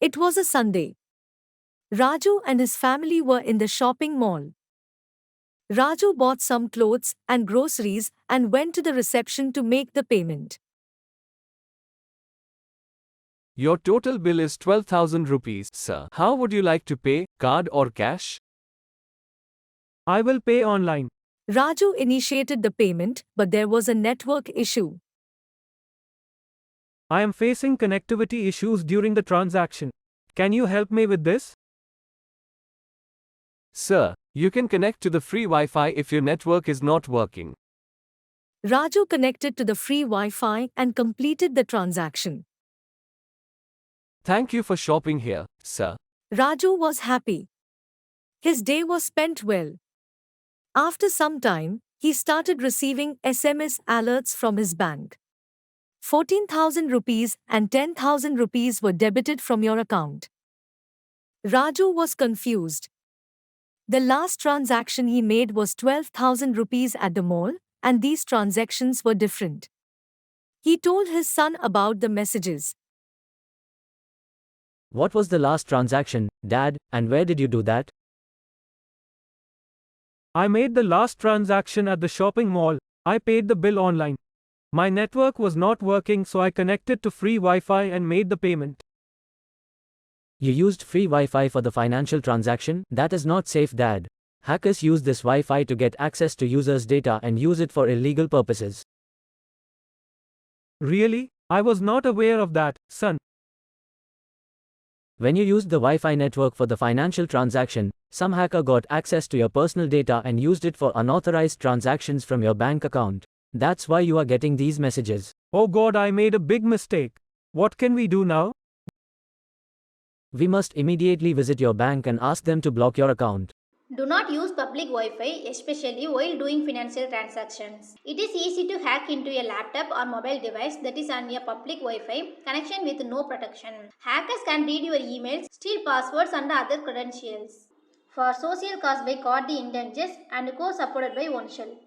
It was a Sunday. Raju and his family were in the shopping mall. Raju bought some clothes and groceries and went to the reception to make the payment. Your total bill is 12,000 rupees, sir. How would you like to pay, card or cash? I will pay online. Raju initiated the payment, but there was a network issue. I am facing connectivity issues during the transaction. Can you help me with this? Sir, you can connect to the free Wi-Fi if your network is not working. Raju connected to the free Wi-Fi and completed the transaction. Thank you for shopping here, sir. Raju was happy. His day was spent well. After some time, he started receiving SMS alerts from his bank. 14,000 rupees and 10,000 rupees were debited from your account. Raju was confused. The last transaction he made was 12,000 rupees at the mall, and these transactions were different. He told his son about the messages. What was the last transaction, Dad, and where did you do that? I made the last transaction at the shopping mall. I paid the bill online. My network was not working, so I connected to free Wi-Fi and made the payment. You used free Wi-Fi for the financial transaction? That is not safe, Dad. Hackers use this Wi-Fi to get access to users' data and use it for illegal purposes. Really? I was not aware of that, son. When you used the Wi-Fi network for the financial transaction, some hacker got access to your personal data and used it for unauthorized transactions from your bank account. That's why you are getting these messages. Oh God, I made a big mistake. What can we do now? We must immediately visit your bank and ask them to block your account. Do not use public Wi-Fi, especially while doing financial transactions. It is easy to hack into a laptop or mobile device that is on a public Wi-Fi connection with no protection. Hackers can read your emails, steal passwords and other credentials. For Social Cause by Kardey, Intanges and co-supported by Oneshell.